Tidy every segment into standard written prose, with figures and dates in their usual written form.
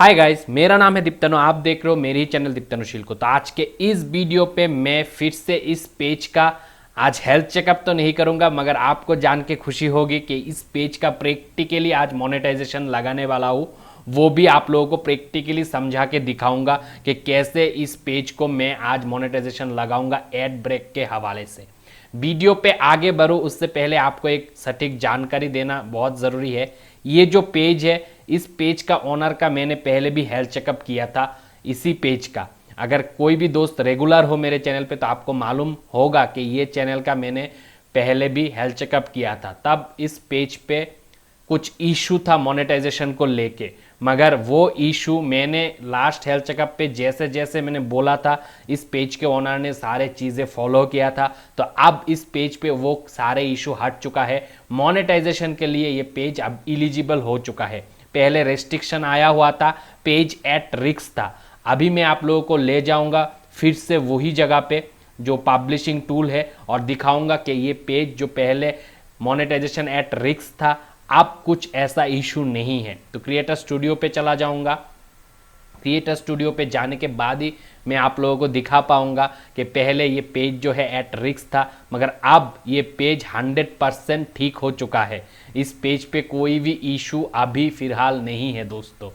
Hi guys, मेरा नाम है दीप्तनु। आप देख रहे हो मेरे ही चैनल दीप्तनुशील को। तो आज के इस वीडियो पे मैं फिर से इस पेज का आज हेल्थ चेकअप तो नहीं करूंगा, मगर आपको जान के खुशी होगी कि इस पेज का प्रैक्टिकली आज मोनेटाइजेशन लगाने वाला हूँ। वो भी आप लोगों को प्रैक्टिकली समझा के दिखाऊंगा कि कैसे इस पेज को मैं आज मोनेटाइजेशन लगाऊंगा एड ब्रेक के हवाले से। वीडियो पे आगे बढ़ूँ उससे पहले आपको एक सटीक जानकारी देना बहुत ज़रूरी है। ये जो पेज है, इस पेज का ओनर का मैंने पहले भी हेल्थ चेकअप किया था इसी पेज का। अगर कोई भी दोस्त रेगुलर हो मेरे चैनल पे तो आपको मालूम होगा कि ये चैनल का मैंने पहले भी हेल्थ चेकअप किया था। तब इस पेज पे कुछ इशू था मोनेटाइजेशन को लेके, मगर वो इशू मैंने लास्ट हेल्थ चेकअप पे जैसे जैसे मैंने बोला था इस पेज के ओनर ने सारे चीज़ें फॉलो किया था। तो अब इस पेज पे वो सारे इशू हट चुका है। मोनेटाइजेशन के लिए ये पेज अब एलिजिबल हो चुका है। पहले रेस्ट्रिक्शन आया हुआ था, पेज एट रिस्क था। अभी मैं आप लोगों को ले जाऊंगा फिर से वही जगह पे जो पब्लिशिंग टूल है और दिखाऊंगा कि ये पेज जो पहले मोनेटाइजेशन एट रिस्क था अब कुछ ऐसा इशू नहीं है। तो क्रिएटर स्टूडियो पे चला जाऊंगा। क्रिएटर स्टूडियो पे जाने के बाद ही मैं आप लोगों को दिखा पाऊंगा कि पहले ये पेज जो है एट रिस्क था, मगर अब ये पेज 100% ठीक हो चुका है। इस पेज पे कोई भी इशू अभी फिलहाल नहीं है दोस्तों।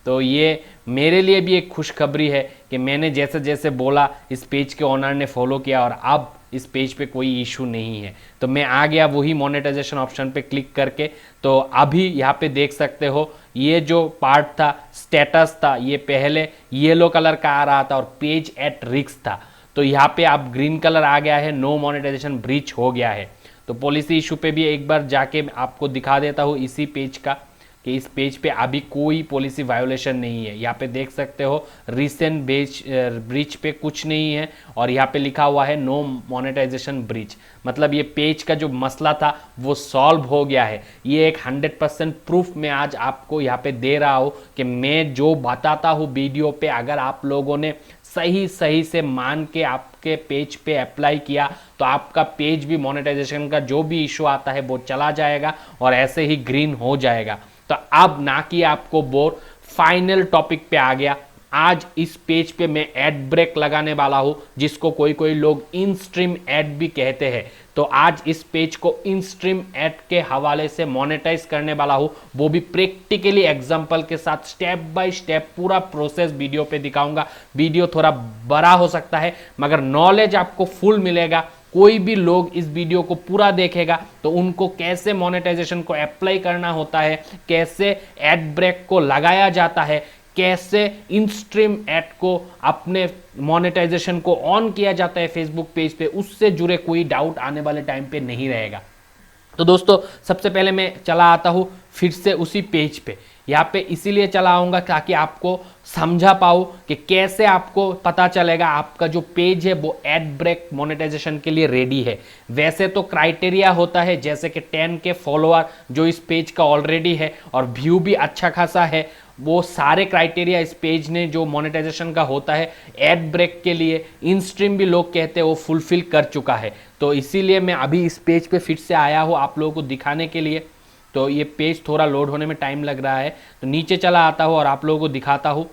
तो ये मेरे लिए भी एक खुशखबरी है कि मैंने जैसे जैसे बोला इस पेज के ओनर ने फॉलो किया और अब इस पेज पे कोई इशू नहीं है। तो मैं आ गया वही मोनेटाइजेशन ऑप्शन पे क्लिक करके। तो अभी यहाँ पे देख सकते हो ये जो पार्ट था स्टेटस था, ये पहले येलो कलर का आ रहा था और पेज एट रिस्क था। तो यहाँ पे अब ग्रीन कलर आ गया है, नो मोनेटाइजेशन ब्रीच हो गया है। तो पॉलिसी इशू पे भी एक बार जाके आपको दिखा देता हूँ इसी पेज का कि इस पेज पे अभी कोई पॉलिसी वायोलेशन नहीं है। यहाँ पे देख सकते हो रिसेंट ब्रीच पे कुछ नहीं है और यहाँ पे लिखा हुआ है नो मोनेटाइजेशन ब्रीच। मतलब ये पेज का जो मसला था वो सॉल्व हो गया है। ये एक 100% प्रूफ मैं आज आपको यहाँ पे दे रहा हूँ कि मैं जो बताता हूँ वीडियो पे, अगर आप लोगों ने सही सही से मान के आपके पेज पे अप्लाई किया तो आपका पेज भी मोनेटाइजेशन का जो भी इशू आता है वो चला जाएगा और ऐसे ही ग्रीन हो जाएगा। तो अब ना कि आपको बोर, फाइनल टॉपिक पे आ गया। आज इस पेज पे मैं एड ब्रेक लगाने वाला हूं, जिसको कोई कोई लोग इन स्ट्रीम एड भी कहते हैं। तो आज इस पेज को इन स्ट्रीम एड के हवाले से मोनेटाइज करने वाला हूं, वो भी प्रैक्टिकली एग्जांपल के साथ स्टेप बाय स्टेप पूरा प्रोसेस वीडियो पे दिखाऊंगा। वीडियो थोड़ा बड़ा हो सकता है मगर नॉलेज आपको फुल मिलेगा। कोई भी लोग इस वीडियो को पूरा देखेगा तो उनको कैसे मोनेटाइजेशन को अप्लाई करना होता है, कैसे एड ब्रेक को लगाया जाता है, कैसे इन स्ट्रीम एड को अपने मोनेटाइजेशन को ऑन किया जाता है फेसबुक पेज पे, उससे जुड़े कोई डाउट आने वाले टाइम पे नहीं रहेगा। तो दोस्तों सबसे पहले मैं चला आता हूँ फिर से उसी पेज पे। यहाँ पे इसीलिए चला आऊँगा ताकि आपको समझा पाऊँ कि कैसे आपको पता चलेगा आपका जो पेज है वो एड ब्रेक मोनेटाइजेशन के लिए रेडी है। वैसे तो क्राइटेरिया होता है जैसे कि 10 के फॉलोअर जो इस पेज का ऑलरेडी है और व्यू भी अच्छा खासा है, वो सारे क्राइटेरिया इस पेज ने जो मोनेटाइजेशन का होता है एड ब्रेक के लिए इन स्ट्रीम भी लोग कहते हैं वो फुलफिल कर चुका है। तो इसीलिए मैं अभी इस पेज पे फिर से आया हूँ आप लोगों को दिखाने के लिए। तो ये पेज थोड़ा लोड होने में टाइम लग रहा है, तो नीचे चला आता हूँ और आप लोगों को दिखाता हूँ।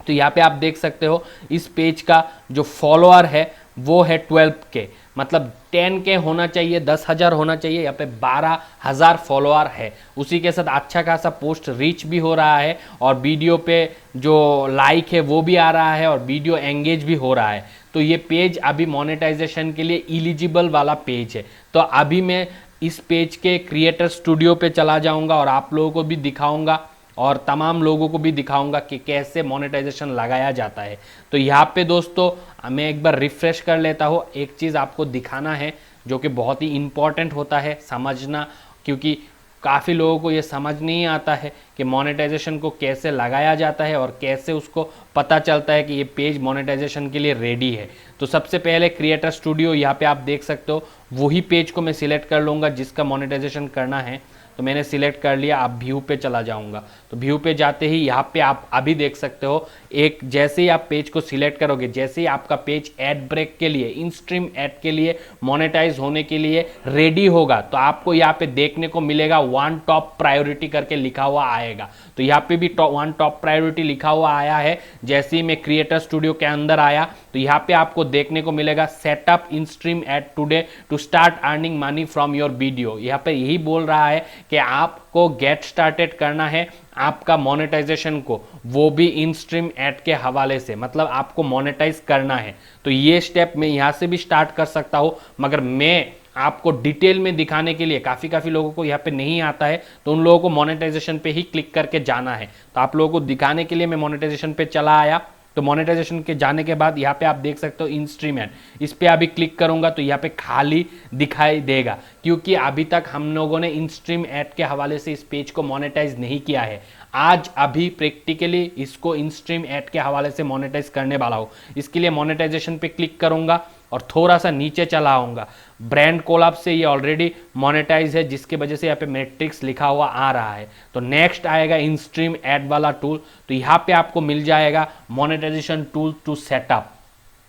तो यहाँ पे आप देख सकते हो इस पेज का जो फॉलोअर है वो है 12 के, मतलब 10 के होना चाहिए, 10,000 होना चाहिए। यहाँ पे 12,000 फॉलोअर है। उसी के साथ अच्छा खासा पोस्ट रीच भी हो रहा है और वीडियो पे जो लाइक है वो भी आ रहा है और वीडियो एंगेज भी हो रहा है। तो ये पेज अभी मोनेटाइजेशन के लिए एलिजिबल वाला पेज है। तो अभी मैं इस पेज के क्रिएटर स्टूडियो पे चला जाऊंगा और आप लोगों को भी दिखाऊंगा और तमाम लोगों को भी दिखाऊंगा कि कैसे मोनेटाइजेशन लगाया जाता है। तो यहाँ पे दोस्तों मैं एक बार रिफ्रेश कर लेता हूँ। एक चीज़ आपको दिखाना है जो कि बहुत ही इम्पॉर्टेंट होता है समझना, क्योंकि काफ़ी लोगों को ये समझ नहीं आता है कि मोनेटाइजेशन को कैसे लगाया जाता है और कैसे उसको पता चलता है कि ये पेज मोनेटाइजेशन के लिए रेडी है। तो सबसे पहले क्रिएटर स्टूडियो यहाँ पे आप देख सकते हो, वही पेज को मैं सिलेक्ट कर लूँगा जिसका मोनेटाइजेशन करना है। तो मैंने सिलेक्ट कर लिया। अब व्यू पे चला जाऊंगा, तो व्यू पे जाते ही यहाँ पे आप अभी देख सकते हो, एक जैसे ही आप पेज को सिलेक्ट करोगे, जैसे ही आपका पेज एड ब्रेक के लिए, इन स्ट्रीम एड के लिए, मोनेटाइज होने के लिए रेडी होगा, तो आपको यहाँ पे देखने को मिलेगा वन टॉप प्रायोरिटी करके लिखा हुआ आएगा। तो यहाँ पे भी वन टॉप प्रायोरिटी लिखा हुआ आया है। जैसे ही मैं क्रिएटर स्टूडियो के अंदर आया तो यहाँ पे आपको देखने को मिलेगा setup in stream ad today to start earning money from your video. यहाँ पे यही बोल रहा है कि आपको गेट स्टार्टेड करना है आपका मोनेटाइजेशन को, वो भी इन स्ट्रीम एड के हवाले से, मतलब आपको मोनेटाइज करना है। तो ये स्टेप मैं यहाँ से भी स्टार्ट कर सकता हूँ, मगर मैं आपको डिटेल में दिखाने के लिए, काफ़ी लोगों को यहाँ पे नहीं आता है, तो उन लोगों को मोनेटाइजेशन पे ही क्लिक करके जाना है। तो आप लोगों को दिखाने के लिए मैं मोनेटाइजेशन पे चला आया। तो मोनेटाइजेशन के जाने के बाद यहाँ पे आप देख सकते हो इन स्ट्रीम एड, इस पे अभी क्लिक करूंगा तो यहाँ पे खाली दिखाई देगा, क्योंकि अभी तक हम लोगों ने इन स्ट्रीम एड के हवाले से इस पेज को मोनेटाइज नहीं किया है। आज अभी प्रैक्टिकली इसको इन स्ट्रीम एड के हवाले से मोनेटाइज करने वाला हूँ। इसके लिए मोनेटाइजेशन पे क्लिक करूंगा और थोड़ा सा नीचे चला आऊंगा। ब्रांड कोलैब से ये ऑलरेडी मोनेटाइज है, जिसकी वजह से यहाँ पे मैट्रिक्स लिखा हुआ आ रहा है। तो नेक्स्ट आएगा इन स्ट्रीम एड वाला टूल, तो यहाँ पे आपको मिल जाएगा मोनेटाइजेशन टूल टू सेटअप।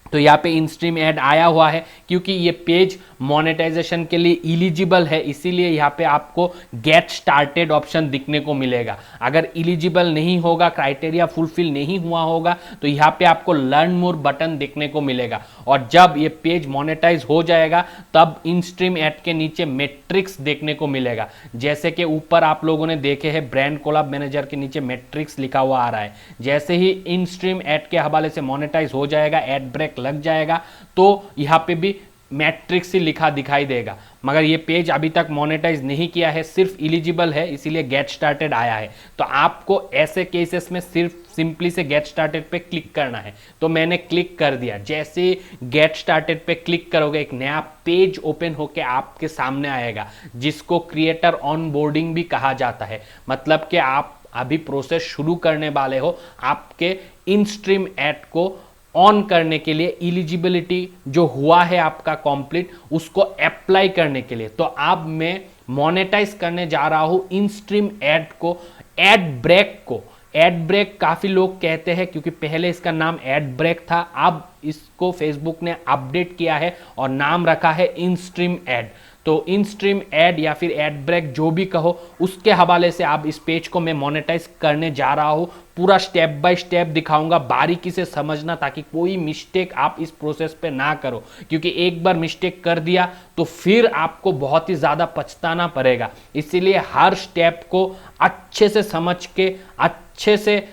तो यहाँ पे इन स्ट्रीम एड आया हुआ है, क्योंकि ये पेज मोनेटाइजेशन के लिए इलिजिबल है, इसीलिए यहाँ पे आपको गेट स्टार्टेड ऑप्शन दिखने को मिलेगा। अगर इलिजिबल नहीं होगा, क्राइटेरिया फुलफिल नहीं हुआ होगा, तो यहाँ पे आपको लर्न मोर बटन देखने को मिलेगा। और जब ये पेज मोनेटाइज हो जाएगा तब इन स्ट्रीम एड के नीचे मैट्रिक्स देखने को मिलेगा। जैसे कि ऊपर आप लोगों ने देखे हैं, ब्रांड कोलैब मैनेजर के नीचे मैट्रिक्स लिखा हुआ आ रहा है। जैसे ही इन स्ट्रीम एड के हवाले से मोनेटाइज हो जाएगा, एड ब्रेक लग जाएगा, तो यहाँ पे भी मैट्रिक्स ही लिखा दिखाई देगा। मगर ये पेज अभी तक मोनेटाइज नहीं किया है, सिर्फ इलिजिबल है, इसीलिए गेट स्टार्टेड आया है। तो आपको ऐसे केसेस में सिर्फ सिंपली से गेट स्टार्टेड पे क्लिक करना है। तो मैंने क्लिक कर दिया। जैसे गेट स्टार्टेड पे क्लिक करोगे, एक नया पेज ओपन होके आपके सामने आएगा, जिसको क्रिएटर ऑनबोर्डिंग भी कहा जाता है। मतलब कि आप अभी प्रोसेस शुरू करने वाले हो आपके इन स्ट्रीम एड को ऑन करने के लिए, एलिजिबिलिटी जो हुआ है आपका कंप्लीट, उसको अप्लाई करने के लिए। तो अब मैं मोनेटाइज करने जा रहा हूं इन स्ट्रीम एड को, एड ब्रेक को। एड ब्रेक काफी लोग कहते हैं, क्योंकि पहले इसका नाम एड ब्रेक था, अब इसको फेसबुक ने अपडेट किया है और नाम रखा है इन स्ट्रीम एड। तो इन स्ट्रीम एड या फिर एड ब्रेक जो भी कहो, उसके हवाले से आप इस पेज को मैं मोनेटाइज करने जा रहा हूं। पूरा स्टेप बाय स्टेप दिखाऊंगा, बारीकी से समझना, ताकि कोई मिस्टेक आप इस प्रोसेस पे ना करो, क्योंकि एक बार मिस्टेक कर दिया तो फिर आपको बहुत ही ज़्यादा पछताना पड़ेगा। इसीलिए हर स्टेप को अच्छे से समझ के, अच्छे से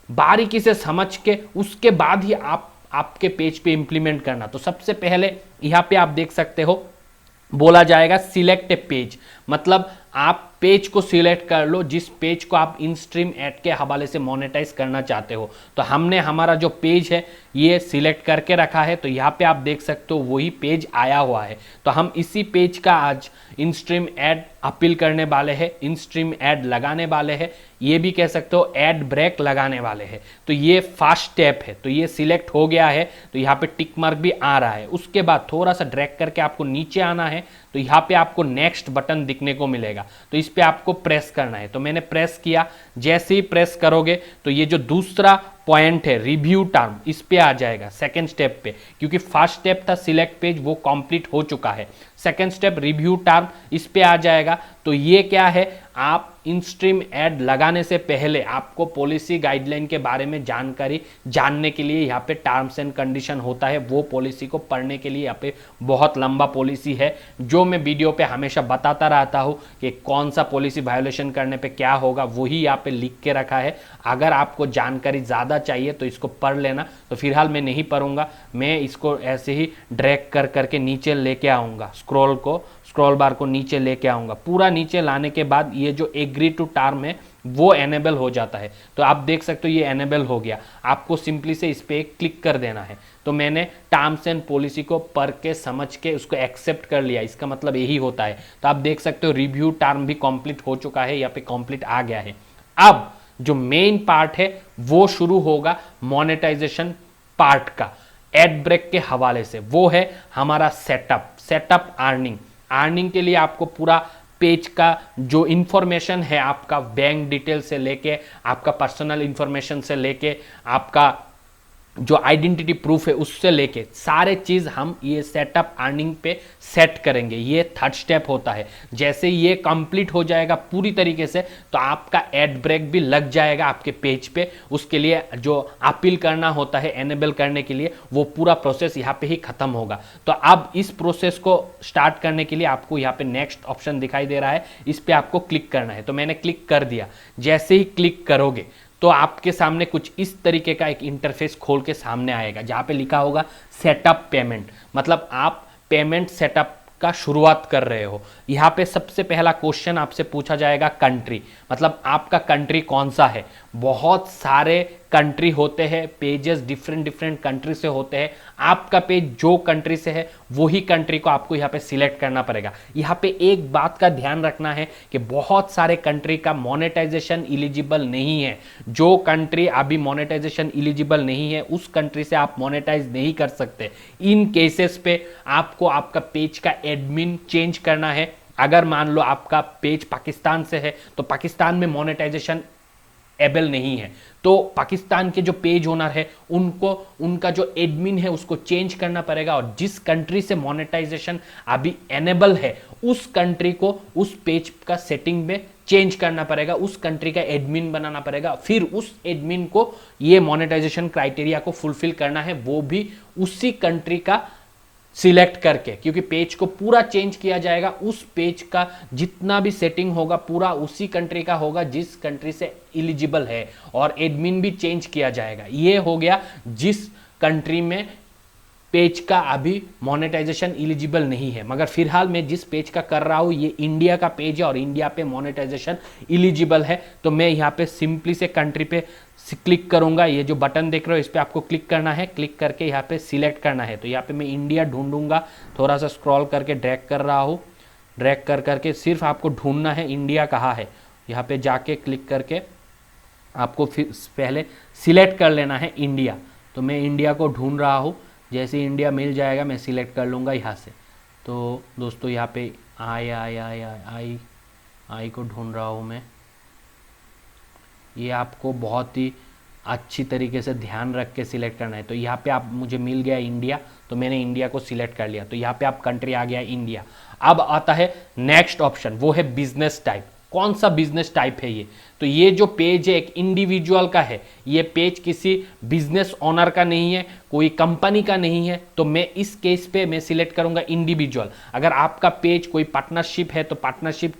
बारीकी से समझ के, उसके बाद ही आपके पेज पे इंप्लीमेंट करना। तो सबसे पहले यहाँ पे आप देख सकते हो, बोला जाएगा सिलेक्ट ए पेज, मतलब आप पेज को सिलेक्ट कर लो जिस पेज को आप इन स्ट्रीम एड के हवाले से मोनेटाइज करना चाहते हो। तो हमने हमारा जो पेज है ये सिलेक्ट करके रखा है। तो यहाँ पे आप देख सकते हो वही पेज आया हुआ है। तो हम इसी पेज का आज इन स्ट्रीम एड अपील करने वाले हैं, इन स्ट्रीम एड लगाने वाले हैं, ये भी कह सकते हो एड ब्रेक लगाने वाले हैं। तो ये फर्स्ट स्टेप है। तो ये सिलेक्ट हो गया है, तो यहाँ पे टिक मार्क भी आ रहा है। उसके बाद थोड़ा सा ड्रैग करके आपको नीचे आना है, तो यहाँ पे आपको नेक्स्ट बटन दिखने को मिलेगा। तो इस पे आपको प्रेस करना है। तो मैंने प्रेस किया। जैसे ही प्रेस करोगे तो ये जो दूसरा पॉइंट है रिव्यू टर्म, इस पे आ जाएगा सेकंड स्टेप पे, क्योंकि फर्स्ट स्टेप था सिलेक्ट पेज, वो कंप्लीट हो चुका है। सेकंड स्टेप रिव्यू टर्म, इस पे आ जाएगा। तो ये क्या है, आप इन स्ट्रीम एड लगाने से पहले आपको पॉलिसी गाइडलाइन के बारे में जानकारी जानने के लिए यहाँ पे टर्म्स एंड कंडीशन होता है, वो पॉलिसी को पढ़ने के लिए यहाँ पे बहुत लंबा पॉलिसी है, जो मैं वीडियो पे हमेशा बताता रहता हूँ कि कौन सा पॉलिसी वायोलेशन करने पे क्या होगा, वही यहाँ पे लिख के रखा है। अगर आपको जानकारी ज़्यादा चाहिए तो इसको पढ़ लेना। तो फिलहाल मैं नहीं पढ़ूंगा, मैं इसको ऐसे ही ड्रैग कर करके नीचे लेके आऊँगा, स्क्रॉल बार को नीचे लेके आऊँगा। पूरा नीचे लाने के बाद ये जो एग्री टू टर्म है वो एनेबल हो जाता है। तो आप देख सकते हो ये एनेबल हो गया। आपको सिंपली से इस पर क्लिक कर देना है। तो मैंने टर्म्स एंड पॉलिसी को पढ़ के समझ के उसको एक्सेप्ट कर लिया, इसका मतलब यही होता है। तो आप देख सकते हो रिव्यू टर्म भी कंप्लीट हो चुका है, यहाँ पे कंप्लीट आ गया है। अब जो मेन पार्ट है वो शुरू होगा मोनेटाइजेशन पार्ट का, एड ब्रेक के हवाले से। वो है हमारा सेटअप अर्निंग के लिए आपको पूरा पेज का जो इंफॉर्मेशन है, आपका बैंक डिटेल से लेके, आपका पर्सनल इंफॉर्मेशन से लेके, आपका जो आइडेंटिटी प्रूफ है उससे लेके सारे चीज हम ये सेटअप अर्निंग पे सेट करेंगे। ये थर्ड स्टेप होता है। जैसे ये कंप्लीट हो जाएगा पूरी तरीके से, तो आपका एड ब्रेक भी लग जाएगा आपके पेज पे। उसके लिए जो अपील करना होता है एनेबल करने के लिए, वो पूरा प्रोसेस यहाँ पे ही खत्म होगा। तो अब इस प्रोसेस को स्टार्ट करने के लिए आपको यहाँ पे नेक्स्ट ऑप्शन दिखाई दे रहा है, इस पे आपको क्लिक करना है। तो मैंने क्लिक कर दिया। जैसे ही क्लिक करोगे तो आपके सामने कुछ इस तरीके का एक इंटरफेस खोल के सामने आएगा, जहां पे लिखा होगा सेटअप पेमेंट। मतलब आप पेमेंट सेटअप का शुरुआत कर रहे हो। यहाँ पे सबसे पहला क्वेश्चन आपसे पूछा जाएगा कंट्री, मतलब आपका कंट्री कौन सा है। बहुत सारे कंट्री होते हैं, पेजेस डिफरेंट डिफरेंट कंट्री से होते हैं। आपका पेज जो कंट्री से है वही कंट्री को आपको यहाँ पे सिलेक्ट करना पड़ेगा। यहाँ पे एक बात का ध्यान रखना है कि बहुत सारे कंट्री का मोनेटाइजेशन इलिजिबल नहीं है। जो कंट्री अभी मोनेटाइजेशन इलिजिबल नहीं है उस कंट्री से आप मोनेटाइज नहीं कर सकते। इन केसेस पे आपको आपका पेज का एडमिन चेंज करना है। अगर मान लो आपका पेज पाकिस्तान से है तो पाकिस्तान में मोनेटाइजेशन एबल नहीं है, तो पाकिस्तान के जो पेज ओनर है उनको उनका जो एडमिन है उसको चेंज करना पड़ेगा। और जिस कंट्री से मोनेटाइजेशन अभी एनेबल है उस कंट्री को उस पेज का सेटिंग में चेंज करना पड़ेगा, उस कंट्री का एडमिन बनाना पड़ेगा। फिर उस एडमिन को ये मोनेटाइजेशन क्राइटेरिया को फुलफिल करना है, वो भी उसी कंट्री का सिलेक्ट करके, क्योंकि पेज को पूरा चेंज किया जाएगा। उस पेज का जितना भी सेटिंग होगा पूरा उसी कंट्री का होगा जिस कंट्री से एलिजिबल है, और एडमिन भी चेंज किया जाएगा। ये हो गया जिस कंट्री में पेज का अभी मोनेटाइजेशन एलिजिबल नहीं है। मगर फिलहाल मैं जिस पेज का कर रहा हूं ये इंडिया का पेज है और इंडिया पे मोनेटाइजेशन एलिजिबल है। तो मैं यहाँ पे सिंपली से कंट्री पे क्लिक करूंगा। ये जो बटन देख रहे हो इस पे आपको क्लिक करना है। क्लिक करके यहाँ पे सिलेक्ट करना है। तो यहाँ पे मैं इंडिया ढूंढूंगा, थोड़ा सा स्क्रॉल करके ड्रैग कर रहा हूँ। ड्रैग कर करके सिर्फ आपको ढूंढना है इंडिया कहाँ है। यहाँ पे जाके क्लिक करके आपको फिर पहले सिलेक्ट कर लेना है इंडिया। तो मैं इंडिया को ढूंढ रहा हूँ, जैसे इंडिया मिल जाएगा मैं सिलेक्ट कर लूँगा यहाँ से। तो दोस्तों यहाँ पे आई को ढूंढ रहा हूँ मैं। ये आपको बहुत ही अच्छी तरीके से ध्यान रख के सिलेक्ट करना है। तो यहाँ पे आप मुझे मिल गया इंडिया, तो मैंने इंडिया को सिलेक्ट कर लिया। तो यहाँ पे आप कंट्री आ गया इंडिया। अब आता है नेक्स्ट ऑप्शन, वो है बिजनेस टाइप। कौन सा बिजनेस टाइप है ये? तो ये जो पेज है एक इंडिविजुअल का है। ये पेज किसी बिजनेस ओनर का नहीं है, कोई कंपनी का नहीं है। तो मैं इस केस पे मैं सिलेक्ट करूंगा इंडिविजुअल। अगर आपका पेज कोई पार्टनरशिप है तो पार्टनरशिप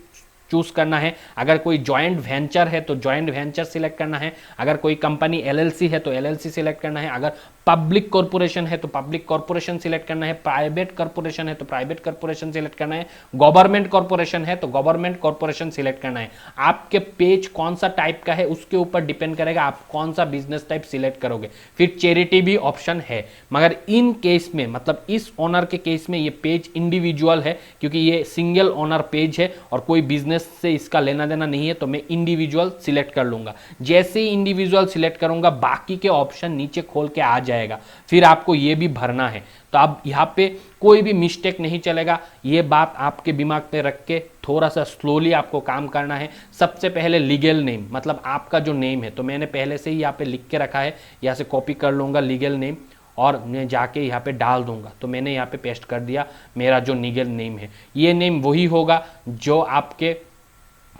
चूज करना है। अगर कोई जॉइंट वेंचर है तो जॉइंट वेंचर सिलेक्ट करना है। अगर कोई कंपनी एलएलसी है तो एलएलसी सिलेक्ट करना है। अगर पब्लिक कॉर्पोरेशन है तो पब्लिक कॉर्पोरेशन सिलेक्ट करना है। प्राइवेट कॉर्पोरेशन है तो प्राइवेट कॉर्पोरेशन सिलेक्ट करना है। गवर्नमेंट कॉर्पोरेशन है तो गवर्नमेंट कॉर्पोरेशन सिलेक्ट करना है। आपके पेज कौन सा टाइप का है उसके ऊपर डिपेंड करेगा आप कौन सा बिजनेस टाइप सिलेक्ट करोगे। फिर चैरिटी भी ऑप्शन है, मगर इन केस में मतलब इस ओनर के केस में ये पेज इंडिविजुअल है, क्योंकि ये सिंगल ओनर पेज है और कोई बिजनेस से इसका लेना देना नहीं है। तो मैं इंडिविजुअल सिलेक्ट कर लूंगा। जैसे ही इंडिविजुअल सिलेक्ट करूंगा बाकी के ऑप्शन नीचे खोल के आ जाएगा। फिर आपको ये भी भरना है। तो अब यहाँ पे कोई भी मिस्टेक नहीं चलेगा। ये बात आपके दिमाग पे रख के थोड़ा सा स्लोली आपको काम करना है। सबसे पहले लीगल नेम, मतलब आपका जो नेम है, तो मैंने पहले से ही यहाँ पे लिख के रखा है। यहाँ से कॉपी कर लूंगा लीगल नेम और मैं जाके यहाँ पे डाल दूंगा। तो मैंने यहाँ पे पेस्ट कर दिया मेरा जो लीगल नेम है। ये नेम वही होगा जो आपके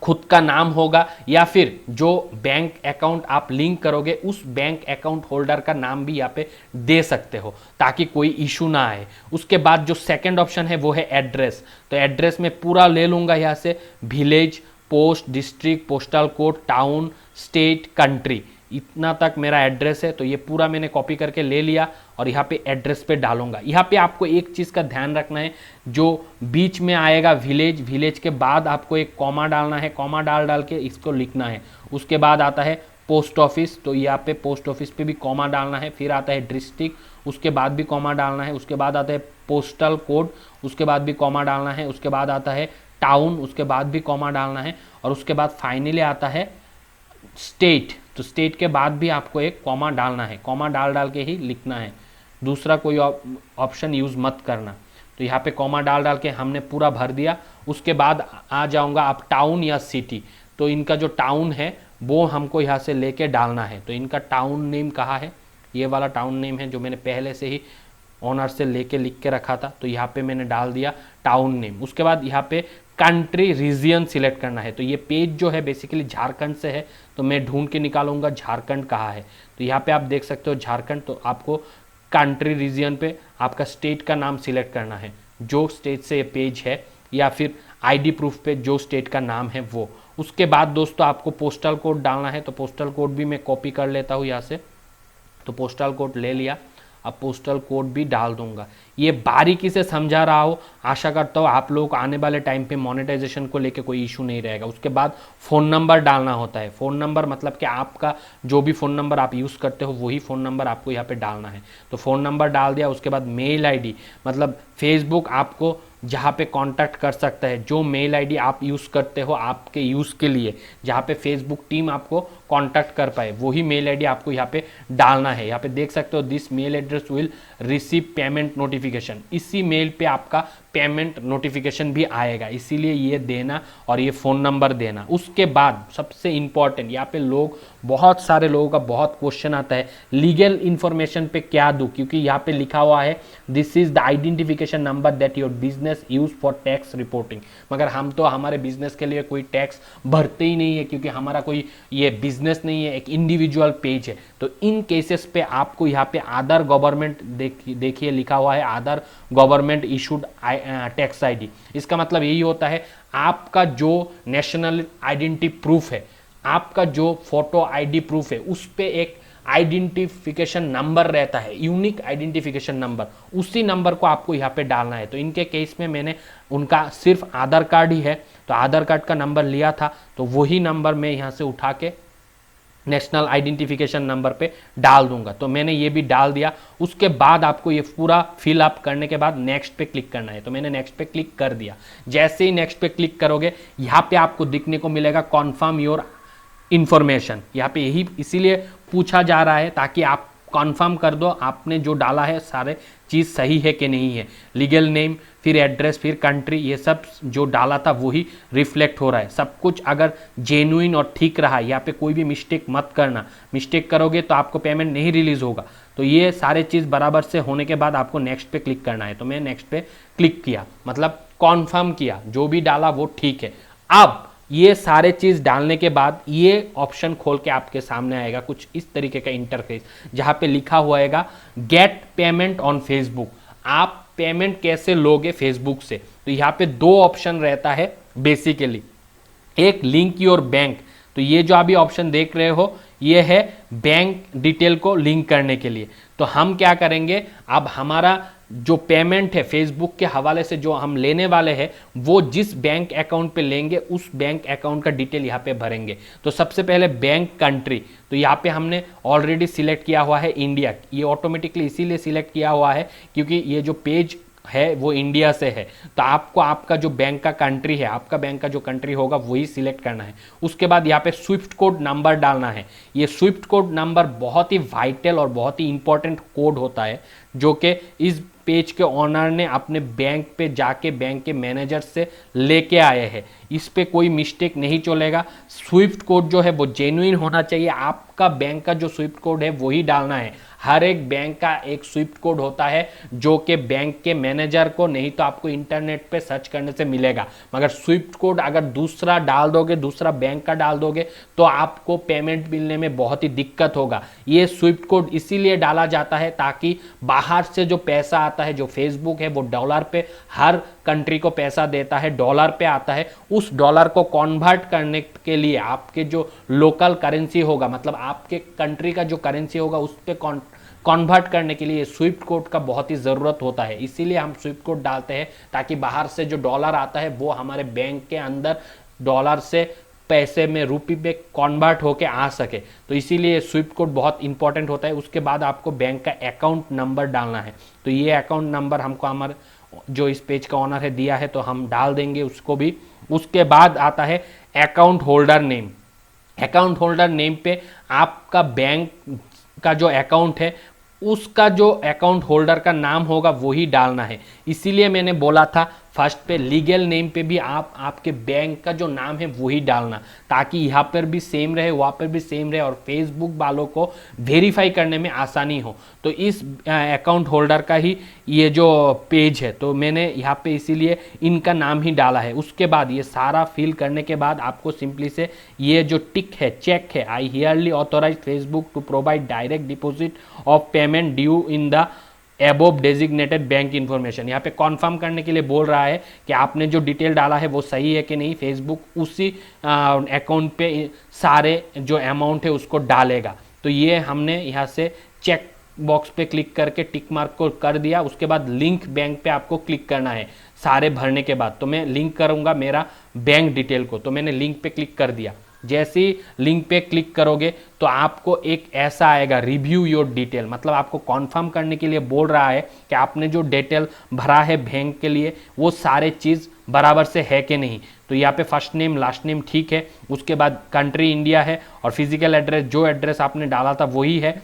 खुद का नाम होगा, या फिर जो बैंक अकाउंट आप लिंक करोगे उस बैंक अकाउंट होल्डर का नाम भी यहाँ पे दे सकते हो, ताकि कोई इशू ना आए। उसके बाद जो सेकंड ऑप्शन है वो है एड्रेस। तो एड्रेस में पूरा ले लूंगा यहाँ से, village, post, district, postal code, town, state, country, इतना तक मेरा एड्रेस है। तो ये पूरा मैंने कॉपी करके ले लिया और यहाँ पे एड्रेस पे डालूंगा। यहाँ पे आपको एक चीज़ का ध्यान रखना है, जो बीच में आएगा विलेज, विलेज के बाद आपको एक कॉमा डालना है। कॉमा डाल के इसको लिखना है। उसके बाद आता है पोस्ट ऑफिस, तो यहाँ पे पोस्ट ऑफिस पे भी कॉमा डालना है। फिर आता है डिस्ट्रिक्ट, उसके बाद भी कॉमा डालना है। उसके बाद आता है पोस्टल कोड, उसके बाद भी कॉमा डालना है। उसके बाद आता है टाउन, उसके बाद भी कॉमा डालना है। और उसके बाद फाइनली आता है स्टेट। तो स्टेट के बाद भी आपको एक कॉमा डालना है। कॉमा डाल के ही लिखना है, दूसरा कोई ऑप्शन यूज़ मत करना। तो यहाँ पे कॉमा डाल के हमने पूरा भर दिया उसके बाद आ जाऊंगा आप टाउन या सिटी, तो इनका जो टाउन है वो हमको यहाँ से लेके डालना है। तो इनका टाउन नेम कहाँ है, ये वाला टाउन नेम है जो मैंने पहले से ही ऑनर से लेके लिख के रखा था, तो यहाँ पे मैंने डाल दिया टाउन नेम। उसके बाद यहाँ पे कंट्री रीजन सिलेक्ट करना है। तो ये पेज जो है बेसिकली झारखंड से है, तो मैं ढूंढ के निकालूंगा झारखंड कहाँ है। तो यहाँ पे आप देख सकते हो झारखंड, तो आपको कंट्री रीजन पे आपका स्टेट का नाम सिलेक्ट करना है, जो स्टेट से ये पेज है, या फिर आईडी प्रूफ पे जो स्टेट का नाम है वो। उसके बाद दोस्तों आपको पोस्टल कोड डालना है, तो पोस्टल कोड भी मैं कॉपी कर लेता हूँ यहाँ से। तो पोस्टल कोड ले लिया, अब पोस्टल कोड भी डाल दूंगा। ये बारीकी से समझा रहा हो, आशा करता हूँ आप लोग आने वाले टाइम पे मोनेटाइजेशन को लेके कोई इशू नहीं रहेगा। उसके बाद फ़ोन नंबर डालना होता है। फ़ोन नंबर मतलब कि आपका जो भी फ़ोन नंबर आप यूज़ करते हो वही फ़ोन नंबर आपको यहाँ पे डालना है। तो फ़ोन नंबर डाल दिया। उसके बाद मेल आईडी, मतलब फेसबुक आपको जहाँ पे कांटेक्ट कर सकता है, जो मेल आईडी आप यूज़ करते हो आपके यूज़ के लिए, जहाँ पे फेसबुक टीम आपको कांटेक्ट कर पाए, वही मेल आईडी आपको यहाँ पे डालना है। यहाँ पे देख सकते हो this mail address will receive payment notification, इसी मेल पे आपका पेमेंट नोटिफिकेशन भी आएगा, इसीलिए ये देना और ये फ़ोन नंबर देना। उसके बाद सबसे इंपॉर्टेंट, यहाँ पे लोग बहुत सारे लोगों का बहुत क्वेश्चन आता है लीगल इन्फॉर्मेशन पे क्या दूँ, क्योंकि यहाँ पे लिखा हुआ है this is the identification number that your business use for tax reporting. मगर हम तो हमारे बिजनेस के लिए कोई टैक्स भरते ही नहीं है, क्योंकि हमारा कोई ये बिजनेस नहीं है, एक इंडिविजुअल पेज है। तो इन केसेस पे आपको यहाँ पे आधार गवर्नमेंट देखिए लिखा हुआ है, आधार गवर्नमेंट इशूड टैक्स आईडी। इसका मतलब यही होता है आपका जो नेशनल आइडेंटिटी प्रूफ है, आपका जो फोटो आईडी प्रूफ है, उस पे एक आइडेंटिफिकेशन नंबर रहता है, यूनिक आइडेंटिफिकेशन नंबर, उसी नंबर को आपको यहाँ पे डालना है। तो इनके केस में मैंने उनका सिर्फ आधार कार्ड ही है, तो आधार कार्ड का नंबर लिया था, तो वही नंबर मैं यहाँ से उठा के नेशनल आइडेंटिफिकेशन नंबर पे डाल दूंगा। तो मैंने ये भी डाल दिया। उसके बाद आपको ये पूरा फिल अप करने के बाद नेक्स्ट पे क्लिक करना है। तो मैंने नेक्स्ट पे क्लिक कर दिया। जैसे ही नेक्स्ट पे क्लिक करोगे, यहाँ पे आपको दिखने को मिलेगा कॉन्फर्म योर इंफॉर्मेशन। यहाँ पे यही इसीलिए पूछा जा रहा है ताकि आप कॉन्फर्म कर दो आपने जो डाला है सारे चीज़ सही है कि नहीं है। लीगल नेम, फिर एड्रेस, फिर कंट्री, ये सब जो डाला था वही रिफ्लेक्ट हो रहा है। सब कुछ अगर जेन्युइन और ठीक रहा, यहाँ पे कोई भी मिस्टेक मत करना, मिस्टेक करोगे तो आपको पेमेंट नहीं रिलीज होगा। तो ये सारे चीज़ बराबर से होने के बाद आपको नेक्स्ट पे क्लिक करना है। तो मैं नेक्स्ट पे क्लिक किया, मतलब कॉन्फर्म किया, जो भी डाला वो ठीक है। अब ये सारे चीज़ डालने के बाद ये ऑप्शन खोल के आपके सामने आएगा कुछ इस तरीके का इंटरफेस, जहाँ पे लिखा हुआ है गेट पेमेंट ऑन फेसबुक। आप पेमेंट कैसे लोगे फेसबुक से? तो यहाँ पे दो ऑप्शन रहता है बेसिकली, एक लिंक योर बैंक। तो ये जो अभी ऑप्शन देख रहे हो ये है बैंक डिटेल को लिंक करने के लिए। तो हम क्या करेंगे, अब हमारा जो पेमेंट है फेसबुक के हवाले से जो हम लेने वाले हैं, वो जिस बैंक अकाउंट पे लेंगे उस बैंक अकाउंट का डिटेल यहाँ पे भरेंगे। तो सबसे पहले बैंक कंट्री, तो यहाँ पे हमने ऑलरेडी सिलेक्ट किया हुआ है इंडिया। ये ऑटोमेटिकली इसीलिए सिलेक्ट किया हुआ है क्योंकि ये जो पेज है वो इंडिया से है। तो आपको आपका जो बैंक का कंट्री है, आपका बैंक का जो कंट्री होगा वही सिलेक्ट करना है। उसके बाद यहाँ पे स्विफ्ट कोड नंबर डालना है। ये स्विफ्ट कोड नंबर बहुत ही वाइटल और बहुत ही इंपॉर्टेंट कोड होता है, जो कि इस पेज के ओनर ने अपने बैंक पे जाके बैंक के मैनेजर से लेके आए हैं। इस पे कोई मिस्टेक नहीं चलेगा। स्विफ्ट कोड जो है वो जेन्युइन होना चाहिए। आपका बैंक का जो स्विफ्ट कोड है वही डालना है। हर एक बैंक का एक स्विफ्ट कोड होता है जो कि बैंक के मैनेजर को, नहीं तो आपको इंटरनेट पे सर्च करने से मिलेगा। मगर स्विफ्ट कोड अगर दूसरा डाल दोगे, दूसरा बैंक का डाल दोगे, तो आपको पेमेंट मिलने में बहुत ही दिक्कत होगा। ये स्विफ्ट कोड इसीलिए डाला जाता है ताकि बाहर से जो पैसा आता है, जो फेसबुक है वो डॉलर पे, हर कंट्री को पैसा देता है, डॉलर पे आता है। उस डॉलर को कन्वर्ट करने के लिए आपके जो लोकल करेंसी होगा, मतलब आपके कंट्री का जो करेंसी होगा उस पर कन्वर्ट करने के लिए स्विफ्ट कोड का बहुत ही ज़रूरत होता है। इसीलिए हम स्विफ्ट कोड डालते हैं ताकि बाहर से जो डॉलर आता है वो हमारे बैंक के अंदर डॉलर से पैसे में रुपये में कन्वर्ट होके आ सके। तो इसीलिए स्विफ्ट कोड बहुत इंपॉर्टेंट होता है। उसके बाद आपको बैंक का अकाउंट नंबर डालना है। तो ये अकाउंट नंबर हमको हमारे जो इस पेज का ऑनर है दिया है, तो हम डाल देंगे उसको भी। उसके बाद आता है account holder name. Account holder name पे आपका बैंक का जो अकाउंट है उसका जो अकाउंट होल्डर का नाम होगा वही डालना है। इसीलिए मैंने बोला था फर्स्ट पे लीगल नेम पे भी आप आपके बैंक का जो नाम है वही डालना, ताकि यहाँ पर भी सेम रहे, वहाँ पर भी सेम रहे और फेसबुक वालों को वेरीफाई करने में आसानी हो। तो इस अकाउंट होल्डर का ही ये जो पेज है, तो मैंने यहाँ पे इसीलिए इनका नाम ही डाला है। उसके बाद ये सारा फिल करने के बाद आपको सिंपली से ये जो टिक है, चेक है, I hereby authorise Facebook to provide direct deposit of payment due in the above designated bank information, यहाँ पे कॉन्फर्म करने के लिए बोल रहा है कि आपने जो डिटेल डाला है वो सही है कि नहीं। फेसबुक उसी अकाउंट पे सारे जो अमाउंट है उसको डालेगा। तो ये हमने यहाँ से चेक बॉक्स पे क्लिक करके टिक मार्क को कर दिया। उसके बाद लिंक बैंक पे आपको क्लिक करना है सारे भरने के बाद। तो मैं लिंक करूँगा मेरा बैंक डिटेल को, तो मैंने लिंक पे क्लिक कर दिया। जैसे ही लिंक पे क्लिक करोगे तो आपको एक ऐसा आएगा, रिव्यू योर डिटेल, मतलब आपको कॉन्फर्म करने के लिए बोल रहा है कि आपने जो डिटेल भरा है बैंक के लिए वो सारे चीज़ बराबर से है कि नहीं। तो यहाँ पे फर्स्ट नेम लास्ट नेम ठीक है, उसके बाद कंट्री इंडिया है और फिजिकल एड्रेस जो एड्रेस आपने डाला था वही है,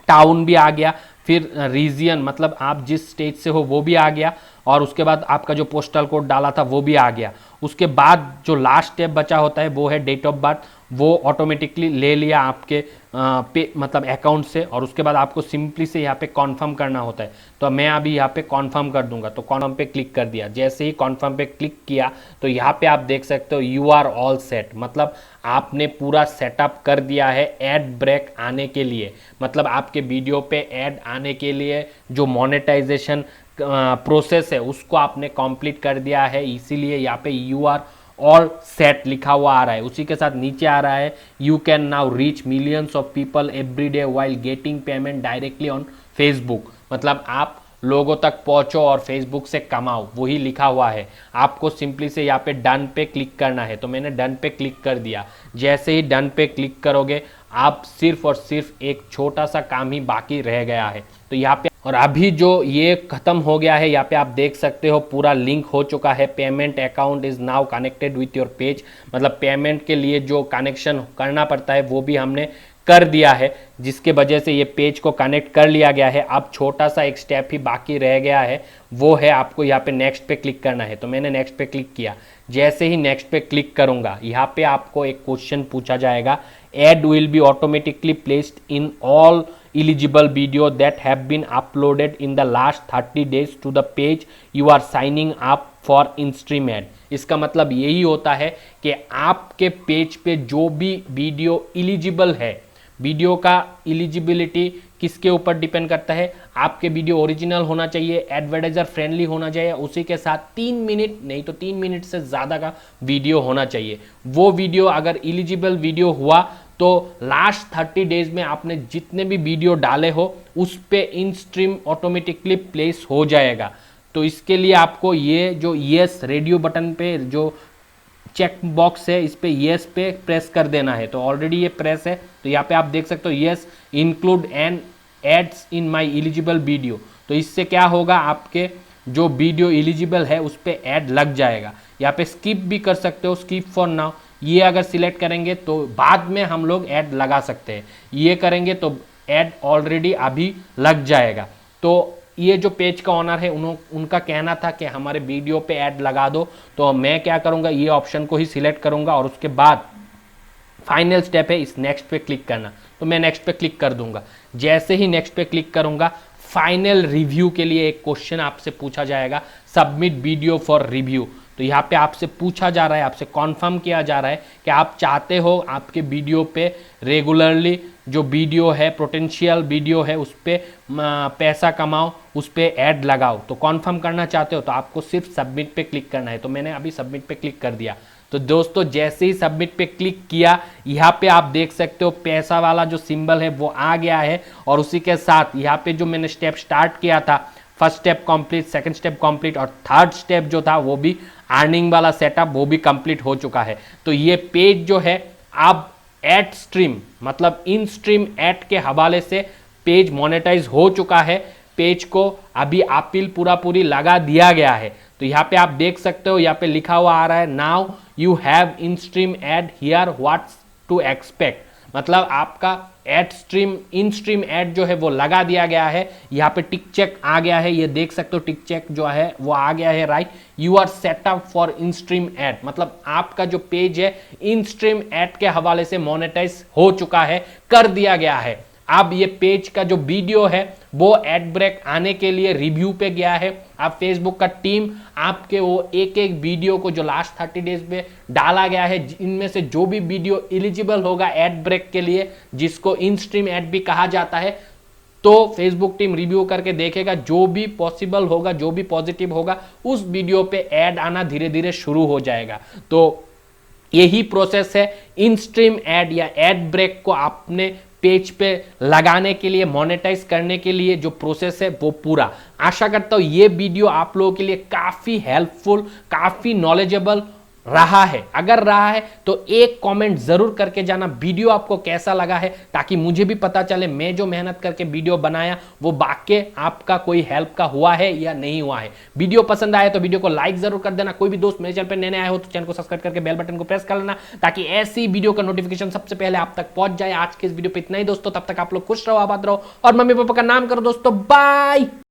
टाउन भी आ गया, फिर रीजियन मतलब आप जिस स्टेट से हो वो भी आ गया, और उसके बाद आपका जो पोस्टल कोड डाला था वो भी आ गया। उसके बाद जो लास्ट स्टेप बचा होता है वो है डेट ऑफ बर्थ, वो ऑटोमेटिकली ले लिया आपके पे मतलब अकाउंट से, और उसके बाद आपको सिंपली से यहाँ पे कॉन्फर्म करना होता है। तो मैं अभी यहाँ पे कॉन्फर्म कर दूंगा, तो कॉन्फर्म पे क्लिक कर दिया। जैसे ही कॉन्फर्म पे क्लिक किया तो यहाँ पे आप देख सकते हो यू आर ऑल सेट, मतलब आपने पूरा सेटअप कर दिया है एड ब्रेक आने के लिए, मतलब आपके वीडियो पे ऐड आने के लिए जो मोनेटाइजेशन प्रोसेस है उसको आपने कंप्लीट कर दिया है। इसीलिए यहाँ पे यू आर ऑल सेट लिखा हुआ आ रहा है। उसी के साथ नीचे आ रहा है you can now reach millions of people every day while getting payment directly on Facebook, मतलब आप लोगों तक पहुंचो और फेसबुक से कमाओ, वही लिखा हुआ है। आपको सिंपली से यहाँ पे डन पे क्लिक करना है, तो मैंने डन पे क्लिक कर दिया। जैसे ही डन पे क्लिक करोगे आप सिर्फ और सिर्फ एक छोटा सा काम ही बाकी रह गया है। तो यहाँ पे और अभी जो ये खत्म हो गया है, यहाँ पे आप देख सकते हो पूरा लिंक हो चुका है। Payment account is now connected with your page, मतलब पेमेंट के लिए जो कनेक्शन करना पड़ता है वो भी हमने कर दिया है, जिसके वजह से ये पेज को कनेक्ट कर लिया गया है। अब छोटा सा एक स्टेप ही बाकी रह गया है, वो है आपको यहाँ पे नेक्स्ट पे क्लिक करना है। तो मैंने नेक्स्ट पे क्लिक किया। जैसे ही नेक्स्ट पे क्लिक करूंगा यहाँ पे आपको एक क्वेश्चन पूछा जाएगा, ad will be automatically placed in all eligible video that have been uploaded in the last 30 days to the page you are signing up for InStream ad। इसका मतलब यही होता है कि आपके पेज पे जो भी वीडियो एलिजिबल है, वीडियो का एलिजिबिलिटी किसके ऊपर डिपेंड करता है, आपके वीडियो ओरिजिनल होना चाहिए, एडवर्टाइजर फ्रेंडली होना चाहिए, उसी के साथ 3 मिनट नहीं तो 3 मिनट से ज़्यादा का वीडियो होना चाहिए। वो वीडियो अगर एलिजिबल वीडियो हुआ तो लास्ट 30 डेज में आपने जितने भी वीडियो डाले हो उस पे InStream ऑटोमेटिकली प्लेस हो जाएगा। तो इसके लिए आपको ये जो येस रेडियो बटन पे जो चेक बॉक्स है इस पे येस पे प्रेस कर देना है। तो ऑलरेडी ये प्रेस है, तो यहाँ पे आप देख सकते हो yes include and ads in my eligible video. तो इससे क्या होगा, आपके जो वीडियो एलिजिबल है उस पे ऐड लग जाएगा। यहाँ पे स्किप भी कर सकते हो, स्किप फॉर नाउ, ये अगर सिलेक्ट करेंगे तो बाद में हम लोग ऐड लगा सकते हैं, ये करेंगे तो ऐड ऑलरेडी अभी लग जाएगा। तो ये जो पेज का ऑनर है उनका कहना था कि हमारे वीडियो पे ऐड लगा दो, तो मैं क्या करूंगा, ये ऑप्शन को ही सिलेक्ट करूंगा और उसके बाद फाइनल स्टेप है इस नेक्स्ट पे क्लिक करना। तो मैं नेक्स्ट पे क्लिक कर दूंगा। जैसे ही नेक्स्ट पे क्लिक करूंगा, फाइनल रिव्यू के लिए एक क्वेश्चन आपसे पूछा जाएगा, सबमिट वीडियो फॉर रिव्यू। तो यहाँ पे आपसे पूछा जा रहा है, आपसे कॉन्फर्म किया जा रहा है कि आप चाहते हो आपके वीडियो पे रेगुलरली जो वीडियो है, पोटेंशियल वीडियो है, उस पर पैसा कमाओ, उस पर ऐड लगाओ। तो कॉन्फर्म करना चाहते हो तो आपको सिर्फ सबमिट पे क्लिक करना है। तो मैंने अभी सबमिट पे क्लिक कर दिया। तो दोस्तों जैसे ही सबमिट पे क्लिक किया, यहाँ पे आप देख सकते हो पैसा वाला जो सिंबल है वो आ गया है, और उसी के साथ यहाँ पे जो मैंने स्टेप स्टार्ट किया था, first step complete, second step complete और थर्ड स्टेप जो था वो भी अर्निंग वाला सेटअप वो भी कंप्लीट हो चुका है। तो ये पेज जो है अब एड स्ट्रीम मतलब InStream एड के हवाले से पेज मोनेटाइज हो चुका है। पेज को अभी अपील पूरा पूरी लगा दिया गया है। तो यहाँ पे आप देख सकते हो, यहाँ पे लिखा हुआ आ रहा है now you have InStream ad here what's to expect, मतलब आपका ad stream in stream ad जो है वो लगा दिया गया है। यहाँ पे टिक चेक आ गया है, ये देख सकते हो टिक चेक जो है वो आ गया है, right. You are setup for in stream ad, मतलब आपका जो पेज है इन स्ट्रीम एड के हवाले से मोनेटाइज हो चुका है, कर दिया गया है। अब ये पेज का जो वीडियो है वो एड ब्रेक आने के लिए रिव्यू पे गया है। अब फेसबुक का टीम आपके वो एक एक वीडियो को जो लास्ट 30 डेज में डाला गया है, इनमें से जो भी वीडियो एलिजिबल होगा एड ब्रेक के लिए, जिसको इन स्ट्रीम एड भी कहा जाता है, तो फेसबुक टीम रिव्यू करके देखेगा, जो भी पॉसिबल होगा, जो भी पॉजिटिव होगा, उस वीडियो पे ऐड आना धीरे धीरे शुरू हो जाएगा। तो यही प्रोसेस है इन स्ट्रीम एड या एड ब्रेक को आपने पेज पे लगाने के लिए, मोनेटाइज करने के लिए जो प्रोसेस है वो पूरा। आशा करता हूं ये वीडियो आप लोगों के लिए काफी हेल्पफुल, काफी नॉलेजेबल रहा है। अगर रहा है तो एक कमेंट जरूर करके जाना वीडियो आपको कैसा लगा है, ताकि मुझे भी पता चले मैं जो मेहनत करके वीडियो बनाया वो वाकई आपका कोई हेल्प का हुआ है या नहीं हुआ है। वीडियो पसंद आए तो वीडियो को लाइक जरूर कर देना। कोई भी दोस्त मेरे चैनल पर नए आए हो तो चैनल को सब्सक्राइब करके बेल बटन को प्रेस कर लेना, ताकि ऐसी वीडियो का नोटिफिकेशन सबसे पहले आप तक पहुंच जाए। आज के इस वीडियो पे इतना ही दोस्तों, तब तक आप लोग खुश रहो, आबाद रहो और मम्मी पापा का नाम करो दोस्तों। बाय।